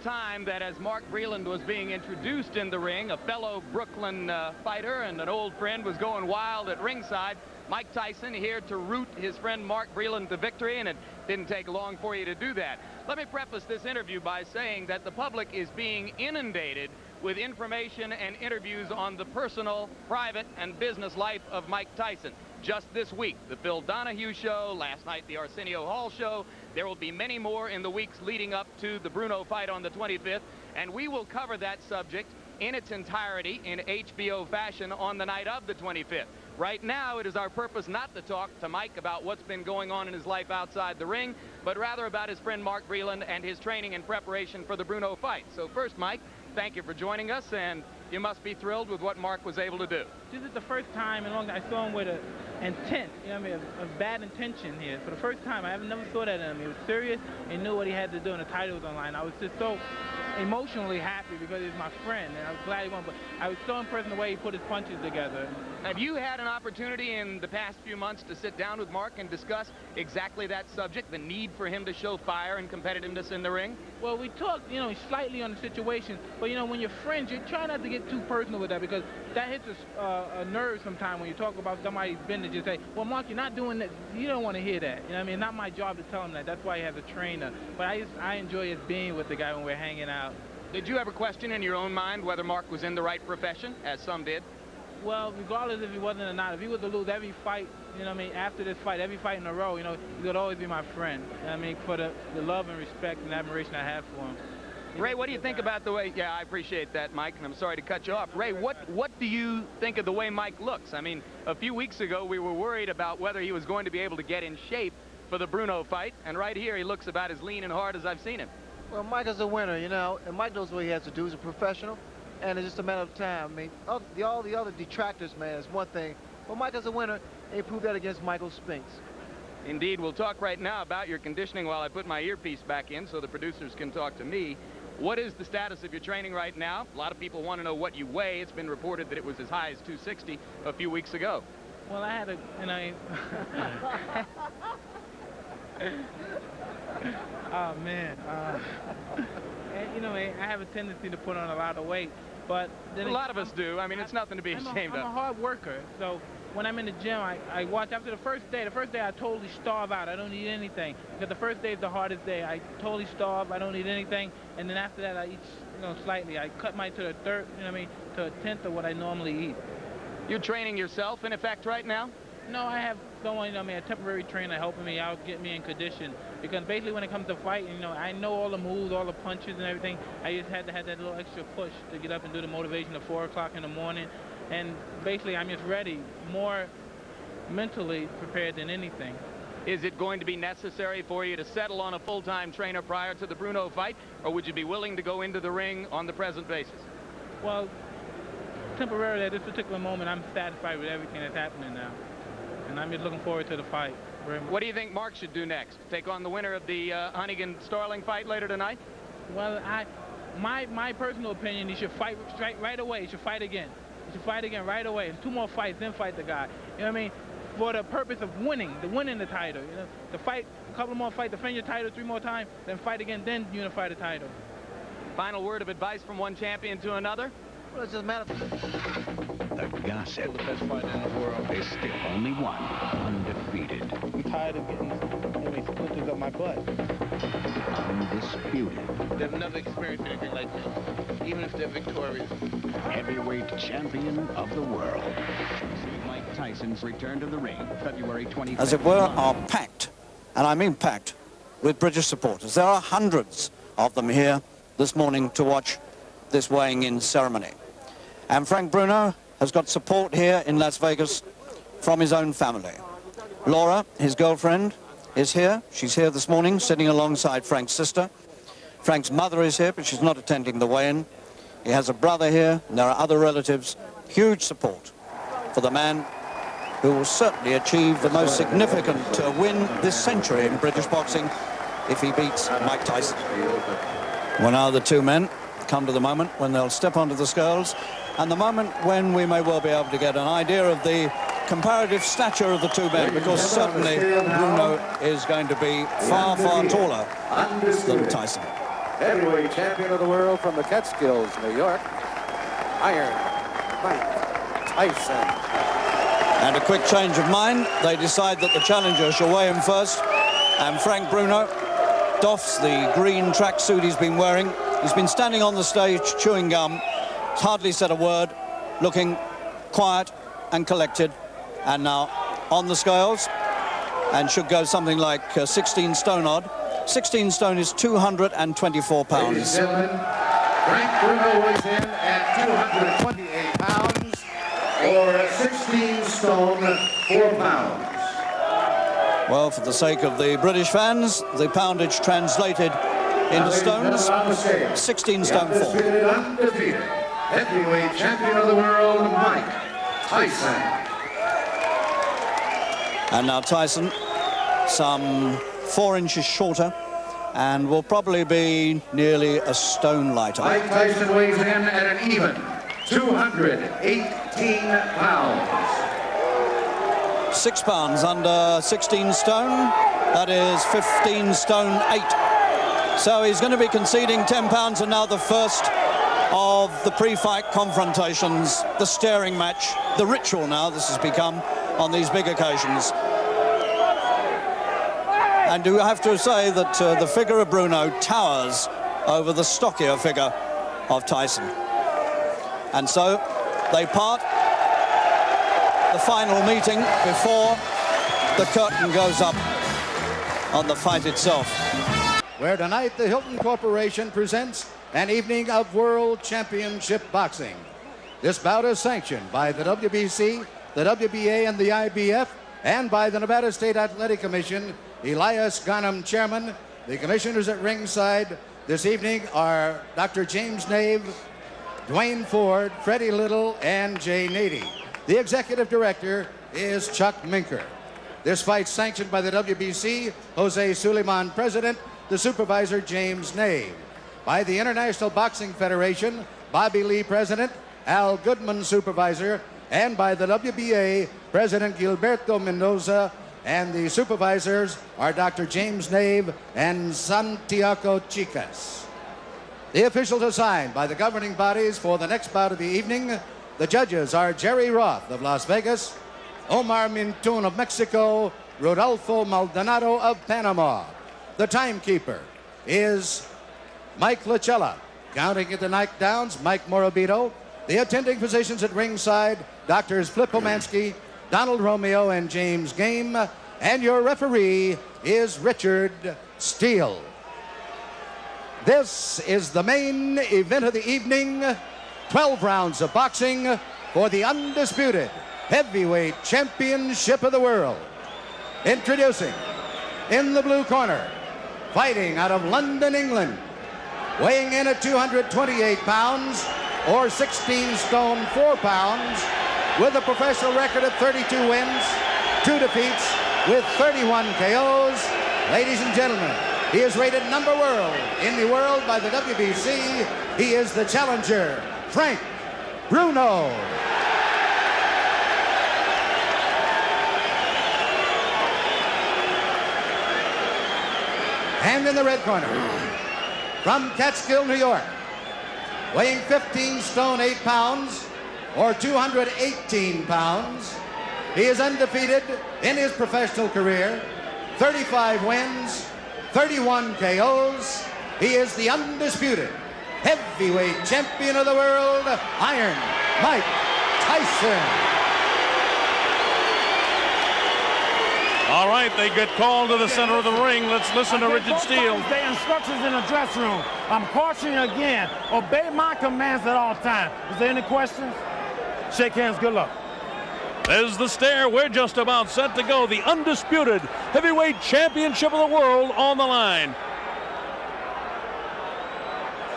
Time that as Mark Breland was being introduced in the ring, a fellow Brooklyn fighter and an old friend was going wild at ringside. Mike Tyson here to root his friend Mark Breland to victory, and it didn't take long for you to do that. Let me preface this interview by saying that the public is being inundated with information and interviews on the personal, private, and business life of Mike Tyson. Just this week, the Phil Donahue show, last night the Arsenio Hall show. There will be many more in the weeks leading up to the Bruno fight on the 25th, and we will cover that subject in its entirety in HBO fashion on the night of the 25th. Right now, it is our purpose not to talk to Mike about what's been going on in his life outside the ring, but rather about his friend Mark Breland and his training and preparation for the Bruno fight. So first, Mike, thank you for joining us, and you must be thrilled with what Mark was able to do. This is the first time in a long time I saw him with an intent, you know what I mean, a bad intention here. For the first time, I never saw that in him. He was serious and knew what he had to do, and the title was online. I was just so emotionally happy because he's my friend, and I was glad he won, but I was so impressed in the way he put his punches together. Have you had an opportunity in the past few months to sit down with Mark and discuss exactly that subject, the need for him to show fire and competitiveness in the ring? Well, we talked, you know, slightly on the situation, but, you know, when you're friends, you try not to get too personal with that because that hits a nerve sometimes when you talk about somebody's business. You say, well, Mark, you're not doing that. You don't want to hear that. You know what I mean? It's not my job to tell him that. That's why he has a trainer. But I enjoy just being with the guy when we're hanging out. Did you ever question in your own mind whether Mark was in the right profession, as some did? Well, regardless if he wasn't or not, if he was to lose every fight, you know what I mean, after this fight, every fight in a row, you know, he would always be my friend. You know what I mean, for the love and respect and admiration I have for him. Ray, what do you think about the way, yeah, I appreciate that, Mike, and I'm sorry to cut you off. Ray, what do you think of the way Mike looks? I mean, a few weeks ago, we were worried about whether he was going to be able to get in shape for the Bruno fight, and right here, he looks about as lean and hard as I've seen him. Well, Mike is a winner, you know, and Mike knows what he has to do. He's a professional, and it's just a matter of time. I mean, all the other detractors, man, is one thing. But Mike is a winner, and he proved that against Michael Spinks. Indeed, we'll talk right now about your conditioning while I put my earpiece back in so the producers can talk to me. What is the status of your training right now? A lot of people want to know what you weigh. It's been reported that it was as high as 260 a few weeks ago. Well, I had a, you know, oh, man. And, you know, I have a tendency to put on a lot of weight, but then a lot of us do. I mean, it's nothing to be ashamed of. I'm a hard worker, so when I'm in the gym, I watch after the first day. The first day, I totally starve out. I don't eat anything because the first day is the hardest day. I totally starve. I don't eat anything, and then after that, I eat, you know, slightly. I cut mine to the third, you know what I mean, to a tenth of what I normally eat. You're training yourself, in effect, right now? No, I have someone, you know, I mean, a temporary trainer helping me out, get me in condition. Because basically, when it comes to fighting, you know, I know all the moves, all the punches and everything. I just had to have that little extra push to get up and do the motivation at 4 o'clock in the morning. And basically, I'm just ready, more mentally prepared than anything. Is it going to be necessary for you to settle on a full-time trainer prior to the Bruno fight, or would you be willing to go into the ring on the present basis? Well, temporarily at this particular moment, I'm satisfied with everything that's happening now. And I'm just looking forward to the fight very much. What do you think Mark should do next? Take on the winner of the Huntington-Starling fight later tonight? Well, my personal opinion, he should fight right away. He should fight again. He should fight again right away. 2 more fights, then fight the guy. You know what I mean? For the purpose of winning the title. You know, to fight a couple more fights, defend your title 3 more times, then fight again, then unify the title. Final word of advice from one champion to another? Well, it's just a matter of... The gossip. The best fighter in the world. There's still only one, undefeated. I'm tired of getting splinters up my butt. Undisputed. They've never experienced anything like this, even if they're victorious. Heavyweight champion of the world. Mike Tyson's return to the ring, February 25th. As it were, are packed, and I mean packed, with British supporters. There are hundreds of them here this morning to watch this weighing-in ceremony. And Frank Bruno has got support here in Las Vegas from his own family. Laura, his girlfriend, is here. She's here this morning, sitting alongside Frank's sister. Frank's mother is here, but she's not attending the weigh-in. He has a brother here, and there are other relatives. Huge support for the man who will certainly achieve the most significant win this century in British boxing if he beats Mike Tyson. Well, now the two men come to the moment when they'll step onto the scales, and the moment when we may well be able to get an idea of the comparative stature of the two men, because certainly Bruno is going to be far, far taller than Tyson. heavyweight champion of the world from the Catskills, New York, Iron Mike Tyson. And a quick change of mind. They decide that the challenger shall weigh him first. And Frank Bruno doffs the green tracksuit he's been wearing. He's been standing on the stage chewing gum, hardly said a word, looking quiet and collected. And now on the scales, and should go something like 16 stone odd. 16 stone is 224 pounds. Ladies and gentlemen, Frank Bruno weighs in at 228 pounds, or 16 stone, 4 pounds. Well, for the sake of the British fans, the poundage translated into stones, 16 stone 4. Undefeated heavyweight champion of the world, Mike Tyson. And now Tyson, some 4 inches shorter, and will probably be nearly a stone lighter. Mike Tyson weighs in at an even 218 pounds. 6 pounds under 16 stone. That is 15 stone 8. So he's going to be conceding 10 pounds, and now the first of the pre-fight confrontations, the staring match, the ritual now this has become on these big occasions. And do have to say that the figure of Bruno towers over the stockier figure of Tyson. And so they part, the final meeting before the curtain goes up on the fight itself. Where tonight the Hilton Corporation presents an evening of World Championship Boxing. This bout is sanctioned by the WBC, the WBA, and the IBF, and by the Nevada State Athletic Commission. Elias Garnham, chairman. The commissioners at ringside this evening are Dr. James Nave, Dwayne Ford, Freddie Little, and Jay Nady. The executive director is Chuck Minker. This fight sanctioned by the WBC, Jose Suleiman, president, the supervisor, James Nave. By the International Boxing Federation, Bobby Lee, president, Al Goodman, supervisor, and by the WBA, President Gilberto Mendoza, and the supervisors are Dr. James Nave and Santiago Chicas. The officials assigned by the governing bodies for the next bout of the evening. The judges are Jerry Roth of Las Vegas, Omar Mintun of Mexico, Rodolfo Maldonado of Panama. The timekeeper is Mike Lachella. Counting at the knockdowns, Mike Morabito. The attending physicians at ringside, Doctors Flip Omansky, Donald Romeo, and James Game. And your referee is Richard Steele. This is the main event of the evening. 12 rounds of boxing for the undisputed heavyweight championship of the world. Introducing, in the blue corner, fighting out of London, England, weighing in at 228 pounds, or 16 stone 4 pounds, with a professional record of 32 wins, 2 defeats, with 31 KOs. Ladies and gentlemen, he is rated number world in the world by the WBC. He is the challenger, Frank Bruno. And in the red corner, from Catskill, New York, weighing 15 stone 8 pounds, or 218 pounds. He is undefeated in his professional career, 35 wins, 31 KOs. He is the undisputed heavyweight champion of the world, Iron Mike Tyson. All right, they get called to the center of the ring. Let's listen to Richard Steele. The instructions in the dressing room. I'm cautioning you again. Obey my commands at all times. Is there any questions? Shake hands. Good luck. There's the stare. We're just about set to go. The undisputed heavyweight championship of the world on the line.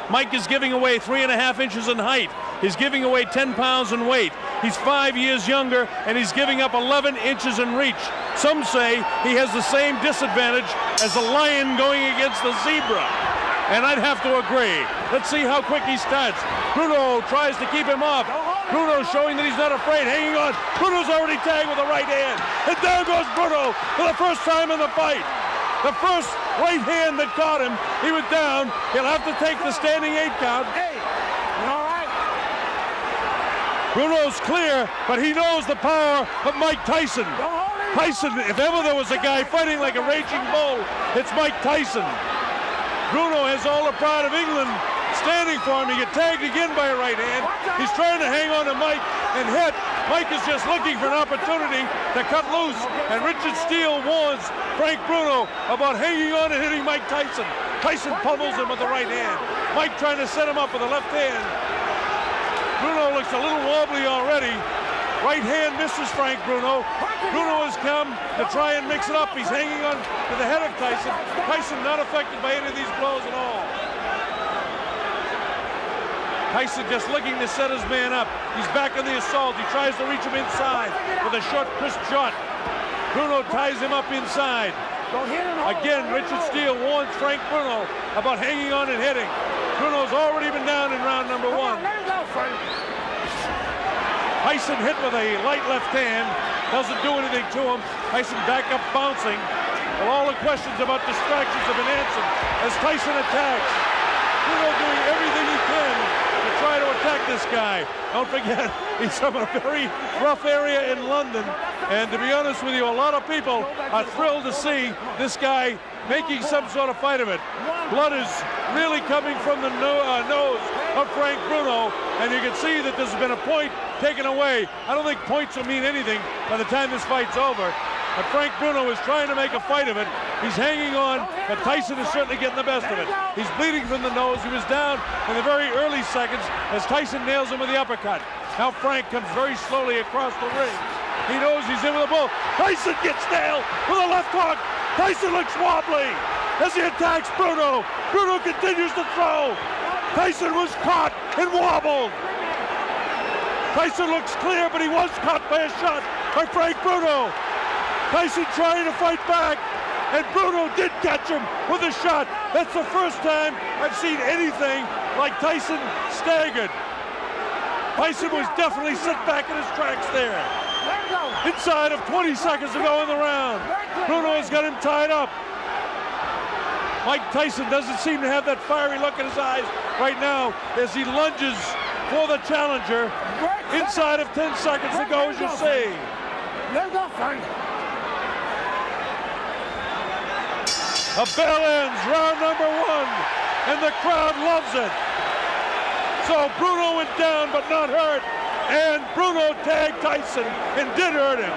Mike is giving away 3.5 inches in height. He's giving away 10 pounds in weight. He's 5 years younger, and he's giving up 11 inches in reach. Some say he has the same disadvantage as a lion going against the zebra. And I'd have to agree. Let's see how quick he starts. Bruno tries to keep him off. Bruno showing that he's not afraid, hanging on. Bruno's already tagged with the right hand. And down goes Bruno for the first time in the fight. The first right hand that caught him, he was down. He'll have to take the standing 8 count. Hey, you all right? Bruno's clear, but he knows the power of Mike Tyson. Tyson, if ever there was a guy fighting like a raging bull, it's Mike Tyson. Bruno has all the pride of England standing for him. He gets tagged again by a right hand. He's trying to hang on to Mike and hit. Mike is just looking for an opportunity to cut loose, and Richard Steele warns Frank Bruno about hanging on and hitting Mike Tyson. Tyson pummels him with the right hand. Mike trying to set him up with the left hand. Bruno looks a little wobbly already. Right hand misses Frank Bruno. Bruno has come to try and mix it up. He's hanging on to the head of Tyson. Tyson not affected by any of these blows at all. Tyson just looking to set his man up. He's back on the assault. He tries to reach him inside with a short, crisp shot. Bruno ties him up inside. Again, Richard Steele warns Frank Bruno about hanging on and hitting. Bruno's already been down in round number 1. Tyson hit with a light left hand. Doesn't do anything to him. Tyson back up bouncing. Well, all the questions about distractions have been answered as Tyson attacks. Bruno doing everything he can to try to attack this guy. Don't forget, he's from a very rough area in London. And to be honest with you, a lot of people are thrilled to see this guy making some sort of fight of it. Blood is really coming from the nose of Frank Bruno, and you can see that there's been a point taken away. I don't think points will mean anything by the time this fight's over. But Frank Bruno is trying to make a fight of it. He's hanging on, but Tyson is certainly getting the best of it. He's bleeding from the nose. He was down in the very early seconds as Tyson nails him with the uppercut. Now Frank comes very slowly across the ring. He knows he's in with a bull. Tyson gets nailed with a left hook. Tyson looks wobbly as he attacks Bruno. Bruno continues to throw. Tyson was caught and wobbled. Tyson looks clear, but he was caught by a shot by Frank Bruno. Tyson trying to fight back, and Bruno did catch him with a shot. That's the first time I've seen anything like Tyson staggered. Tyson was definitely set back in his tracks there. Inside of 20 seconds to go in the round. Bruno has got him tied up. Mike Tyson doesn't seem to have that fiery look in his eyes right now as he lunges for the challenger. Inside of 10 seconds to go, as you see. Let's go, Frank. A bell ends round number 1, and the crowd loves it. So Bruno went down but not hurt, and Bruno tagged Tyson and did hurt him.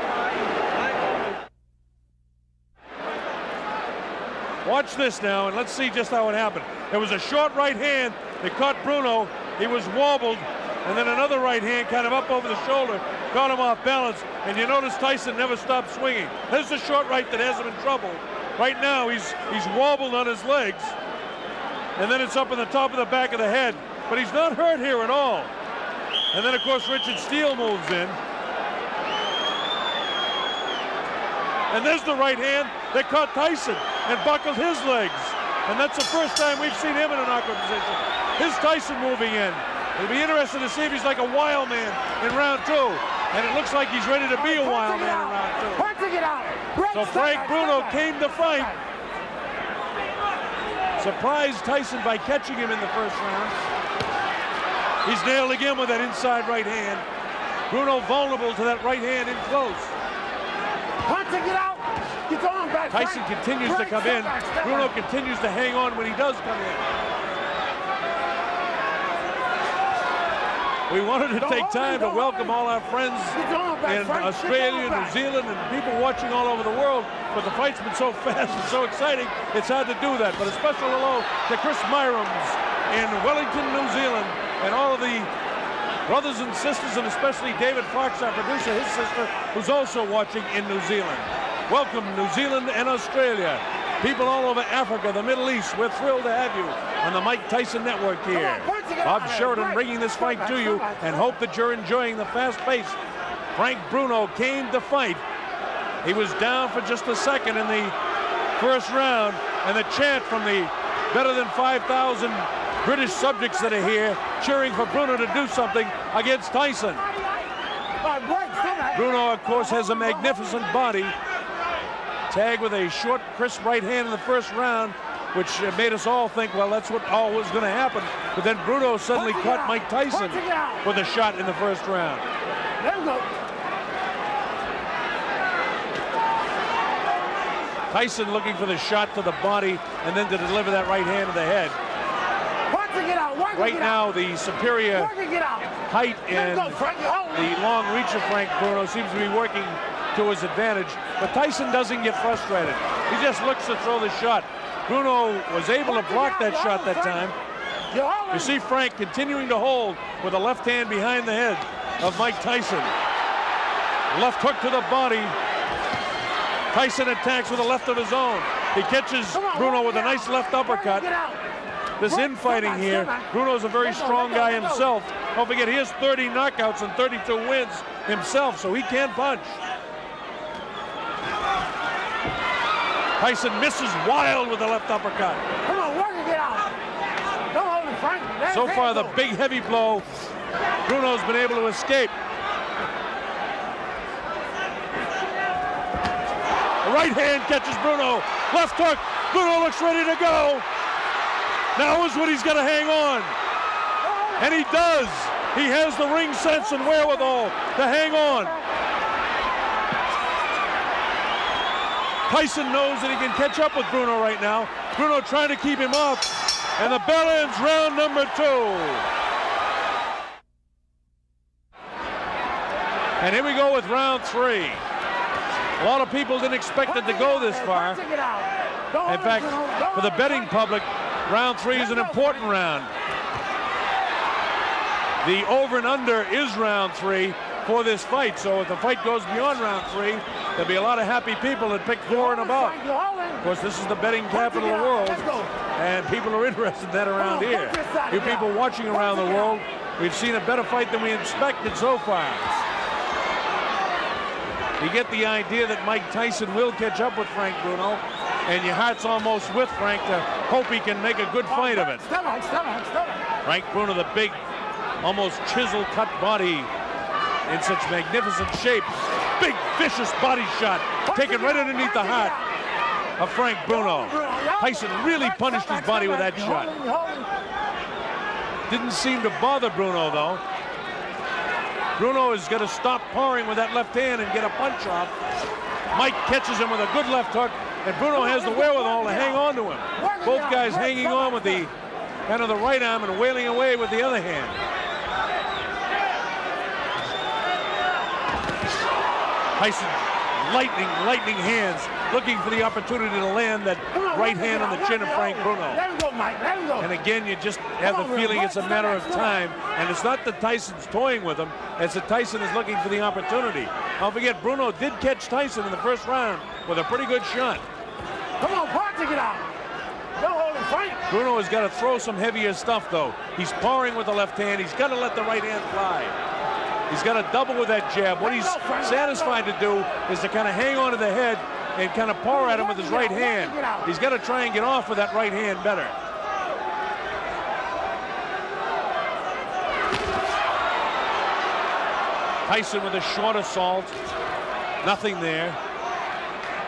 Watch this now, and let's see just how it happened. There was a short right hand that caught Bruno. He was wobbled, and then another right hand kind of up over the shoulder caught him off balance, and you notice Tyson never stopped swinging. There's the short right that has him in trouble. Right now, he's wobbled on his legs, and then it's up in the top of the back of the head, but he's not hurt here at all. And then, of course, Richard Steele moves in. And there's the right hand that caught Tyson and buckled his legs. And that's the first time we've seen him in an awkward position. Here's Tyson moving in. It'll be interesting to see if he's like a wild man in round 2. And it looks like he's ready to be a wild man in round 2. So Frank Bruno came to fight. Surprised Tyson by catching him in the first round. He's nailed again with that inside right hand. Bruno vulnerable to that right hand in close. Tyson continues to come in. Bruno continues to hang on when he does come in. We wanted to take time to welcome all our friends in Australia, New Zealand, and people watching all over the world, but the fight's been so fast and so exciting, it's hard to do that. But a special hello to Chris Myrams in Wellington, New Zealand, and all of the brothers and sisters, and especially David Fox, our producer, his sister, who's also watching in New Zealand. Welcome, New Zealand and Australia. People all over Africa, the Middle East, we're thrilled to have you on the Mike Tyson Network here. Bob Sheridan bringing this fight to you, and hope that you're enjoying the fast pace. Frank Bruno came to fight. He was down for just a second in the first round, and the chant from the better than 5,000 British subjects that are here cheering for Bruno to do something against Tyson. Bruno, of course, has a magnificent body. Tagged with a short, crisp right hand in the first round, which made us all think, well, that's what all was going to happen. But then Bruno suddenly caught Mike Tyson with a shot in the first round. There we go. Tyson looking for the shot to the body and then to deliver that right hand to the head. Right now, the superior height and the long reach of Frank Bruno seems to be working to his advantage, but Tyson doesn't get frustrated. He just looks to throw the shot. Bruno was able to block that shot that time. You see Frank continuing to hold with a left hand behind the head of Mike Tyson. Left hook to the body. Tyson attacks with a left of his own. He catches Bruno with a nice left uppercut. This infighting here, Bruno's a very strong guy himself. Don't forget, he has 30 knockouts and 32 wins himself, so he can punch. Tyson misses wild with the left uppercut. Come on, work it, get out. Don't hold it, Frank. So far, the big heavy blow, Bruno's been able to escape. The right hand catches Bruno. Left hook. Bruno looks ready to go. Now is when he's got to hang on. And he does. He has the ring sense and wherewithal to hang on. Tyson knows that he can catch up with Bruno right now. Bruno trying to keep him up. And the bell ends round number 2. And here we go with round 3. A lot of people didn't expect it to go this far. In fact, for the betting public, round 3 is an important round. The over and under is round 3 for this fight. So if the fight goes beyond round 3, there'll be a lot of happy people that pick 4 and above. Of course, this is the betting capital of the world, and people are interested in that around here. You people watching around the world, we've seen a better fight than we expected so far. You get the idea that Mike Tyson will catch up with Frank Bruno, and your heart's almost with Frank to hope he can make a good fight of it. Frank Bruno, the big, almost chisel-cut body in such magnificent shape. Big, vicious body shot taken right underneath the heart of Frank Bruno. Tyson really punished his body with that shot. Didn't seem to bother Bruno, though. Bruno is going to stop pawing with that left hand and get a punch off. Mike catches him with a good left hook, and Bruno has the wherewithal to hang on to him. Both guys hanging on with the kind of the right arm and wailing away with the other hand. Tyson, lightning hands, looking for the opportunity to land that right hand on the chin of Frank Bruno. And again, you just have the feeling it's a matter of time. And it's not that Tyson's toying with him, it's that Tyson is looking for the opportunity. Don't forget, Bruno did catch Tyson in the first round with a pretty good shot. Come on, Party, get out. Don't hold him, Frank. Bruno has got to throw some heavier stuff, though. He's pawing with the left hand. He's got to let the right hand fly. He's got to double with that jab. What he's satisfied to do is to kind of hang on to the head and kind of paw at him with his right hand. He's got to try and get off with that right hand better. Tyson with a short assault. Nothing there.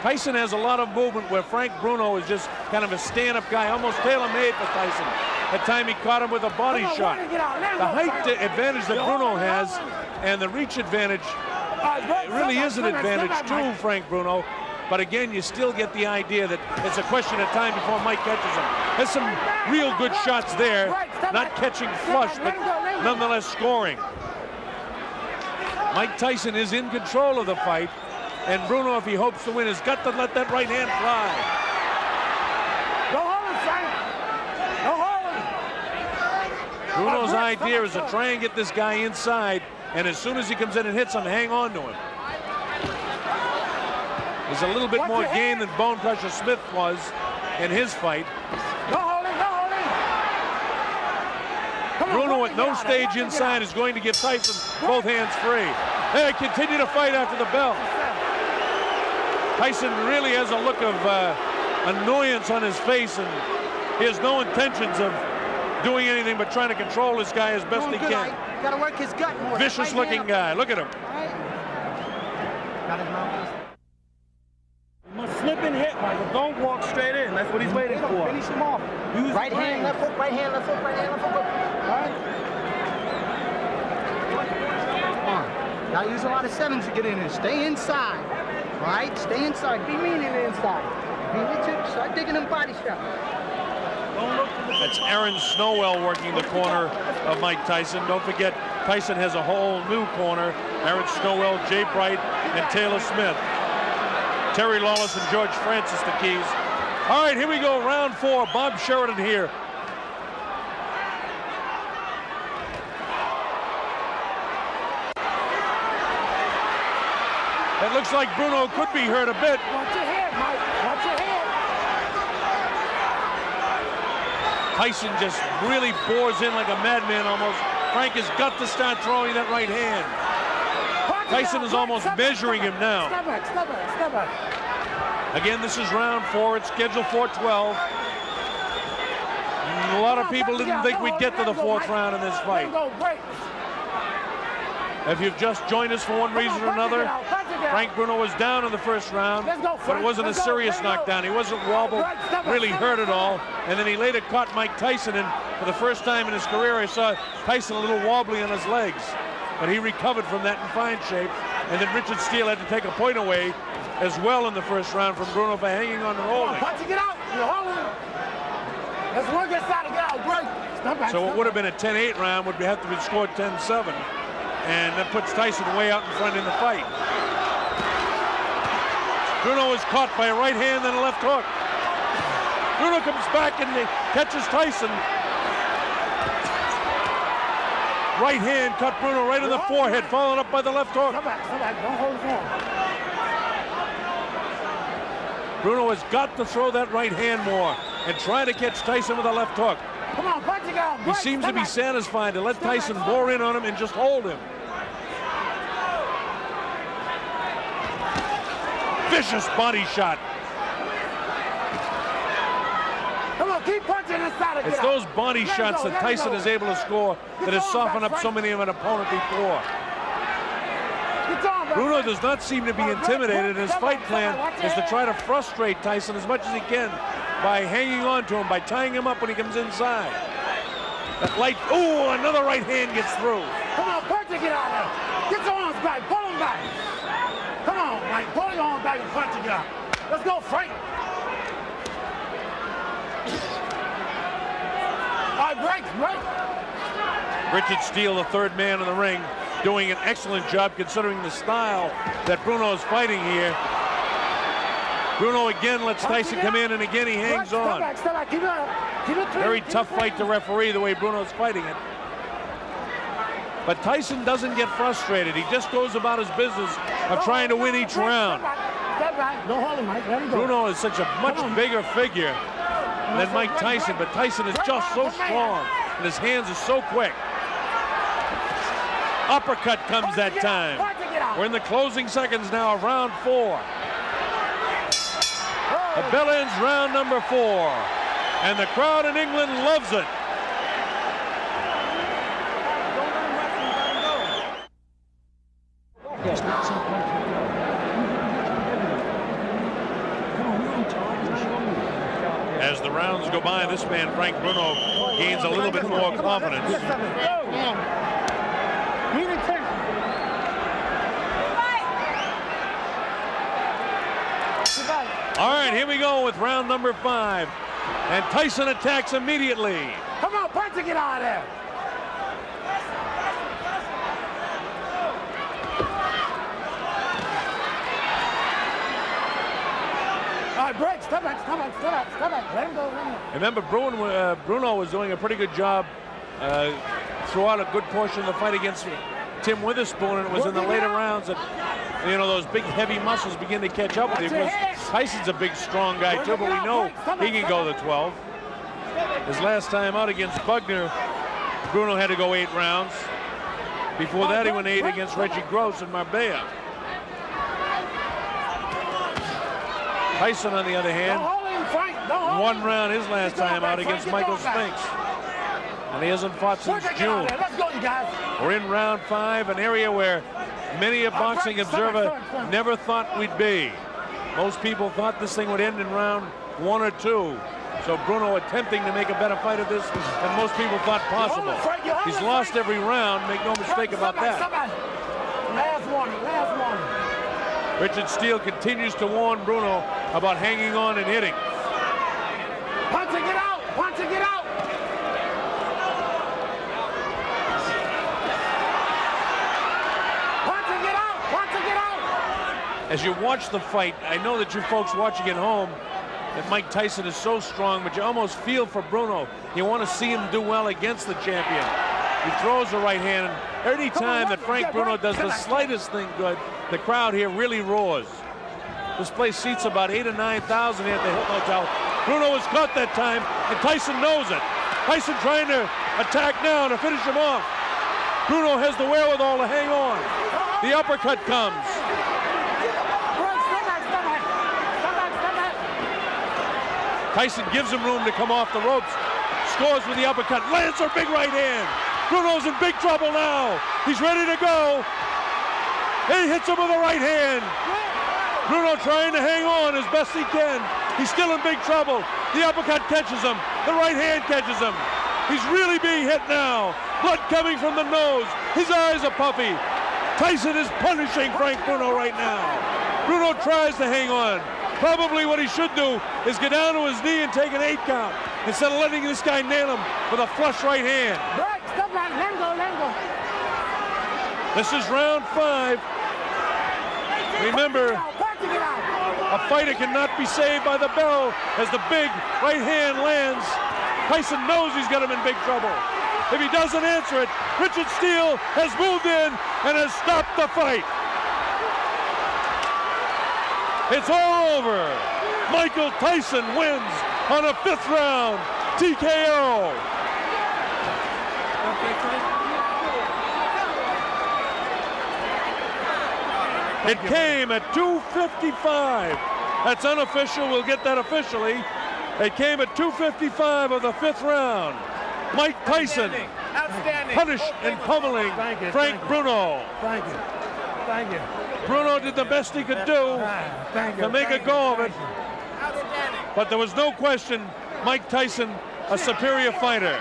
Tyson has a lot of movement where Frank Bruno is just kind of a stand-up guy, almost tailor-made for Tyson. That time he caught him with a body shot. The height advantage that Bruno has and the reach advantage really is an advantage to Frank Bruno. But again, you still get the idea that it's a question of time before Mike catches him. There's some real good shots there, not catching flush, but nonetheless scoring. Mike Tyson is in control of the fight, and Bruno, if he hopes to win, has got to let that right hand fly. Bruno's idea is to try and get this guy inside, and as soon as he comes in and hits him, hang on to him. He's a little bit more game than Bone Crusher Smith was in his fight. Bruno at no stage inside is going to give Tyson both hands free. They continue to fight after the bell. Tyson really has a look of annoyance on his face, and he has no intentions of doing anything but trying to control this guy as best he can. Got to work his gut more. Vicious looking guy. Look at him. Got his mouth. slipping hit, Michael. Don't walk straight in. That's what he's waiting for. Finish him off. Use Right hand, left hook, right hand, left hook, right hand, left hook. All right. Come on. Gotta use a lot of sevens to get in there. Stay inside. All right? Stay inside. Be mean in the inside. Be Richard. Start digging them body straps. That's Aaron Snowell working the corner of Mike Tyson. Don't forget, Tyson has a whole new corner. Aaron Snowell, Jay Bright, and Taylor Smith. Terry Lawless and George Francis the keys. All right, here we go, round 4. Bob Sheridan here. It looks like Bruno could be hurt a bit. Watch your head, Mike. Watch your head. Tyson just really bores in like a madman almost. Frank has got to start throwing that right hand. Tyson is almost measuring him now. Step back, step back, step back. Again, this is round 4. It's scheduled for 12. A lot of people didn't think we'd get to the 4th round in this fight. If you've just joined us for one reason or another, Frank Bruno was down in the 1st round, but it wasn't a serious knockdown. He wasn't wobbled, really hurt at all. And then he later caught Mike Tyson, and for the first time in his career, I saw Tyson a little wobbly on his legs. But he recovered from that in fine shape. And then Richard Steele had to take a point away as well in the 1st round from Bruno for hanging on and holding. Get out. You're holding. Let's work inside and get out. Great. So what would have been a 10-8 round would have to be scored 10-7. And that puts Tyson way out in front in the fight. Bruno is caught by a right hand and a left hook. Bruno comes back and catches Tyson. Right hand cut Bruno right in the forehead, followed up by the left hook. Come back. Don't hold his arm. Bruno has got to throw that right hand more and try to catch Tyson with a left hook. Come on, punch it out. He seems to be satisfied to let Tyson bore in on him and just hold him. Vicious body shot. Come on, keep punching inside of It's those body shots that Tyson is able to score that has softened up so many of an opponent before. Bruno does not seem to be intimidated. His fight plan is to try to frustrate Tyson as much as he can by hanging on to him, by tying him up when he comes inside. That light, ooh, another right hand gets through. Come on, punch it, get out of there. Get your arms back, pull them back. Come on, Mike, pull your arms back and punch it, get out. Let's go, Frank. All right, break. Richard Steele, the 3rd man in the ring, doing an excellent job considering the style that Bruno is fighting here. Bruno again lets Tyson come in, and again he hangs on. Step back. Keep it up. Very tough fight to referee the way Bruno's fighting it. But Tyson doesn't get frustrated. He just goes about his business of trying to win each round. Step back. Don't hold him, Mike. Let him go. Bruno is such a much bigger figure than Mike Tyson, but Tyson is just so strong, and his hands are so quick. Uppercut comes that time. We're in the closing seconds now of round 4. The bell ends round number 4, and the crowd in England loves it. As the rounds go by, this man, Frank Bruno, gains a little bit more confidence. All right, here we go with round number 5. And Tyson attacks immediately. Come on, punch it, get out of there. All right, break. Step back. Let him go. Remember, Bruno was doing a pretty good job throughout a good portion of the fight against Tim Witherspoon, and it was in the later rounds that, you know, those big heavy muscles begin to catch up with him. Tyson's a big, strong guy too, but we know he can go to 12. His last time out against Bugner, Bruno had to go 8 rounds. Before that, he went 8 against Reggie Gross in Marbella. Tyson, on the other hand, 1 round his last time out against Michael Spinks. And he hasn't fought since June. We're in round 5, an area where many a boxing observer never thought we'd be. Most people thought this thing would end in round 1 or 2. So Bruno attempting to make a better fight of this than most people thought possible. He's lost every round, make no mistake about that. Last warning, last warning. Richard Steele continues to warn Bruno about hanging on and hitting. Punching it out, punching it out. Punching it out, punching it out. As you watch the fight, I know that you folks watching at home, that Mike Tyson is so strong, but you almost feel for Bruno. You want to see him do well against the champion. He throws the right hand, and any time that Frank Bruno does the slightest thing good, the crowd here really roars. This place seats about 8,000 or 9,000 here at the Hilton Hotel. Bruno was caught that time, and Tyson knows it. Tyson trying to attack now to finish him off. Bruno has the wherewithal to hang on. The uppercut comes. Tyson gives him room to come off the ropes. Scores with the uppercut. Lands a big right hand. Bruno's in big trouble now. He's ready to go. He hits him with a right hand. Bruno trying to hang on as best he can. He's still in big trouble. The uppercut catches him. The right hand catches him. He's really being hit now. Blood coming from the nose. His eyes are puffy. Tyson is punishing Frank Bruno right now. Bruno tries to hang on. Probably what he should do is get down to his knee and take an 8 count instead of letting this guy nail him with a flush right hand. Stop that, let him go, let him go. This is round 5. Remember, a fighter cannot be saved by the bell as the big right hand lands. Tyson knows he's got him in big trouble. If he doesn't answer it, Richard Steele has moved in and has stopped the fight. It's all over. Michael Tyson wins on a 5th round TKO. It came at 2:55. That's unofficial. We'll get that officially. It came at 2:55 of the 5th round. Mike Tyson punished and pummeling Frank Bruno. Thank you. Thank you. Bruno did the best he could do to make a go of it. But there was no question Mike Tyson a superior fighter.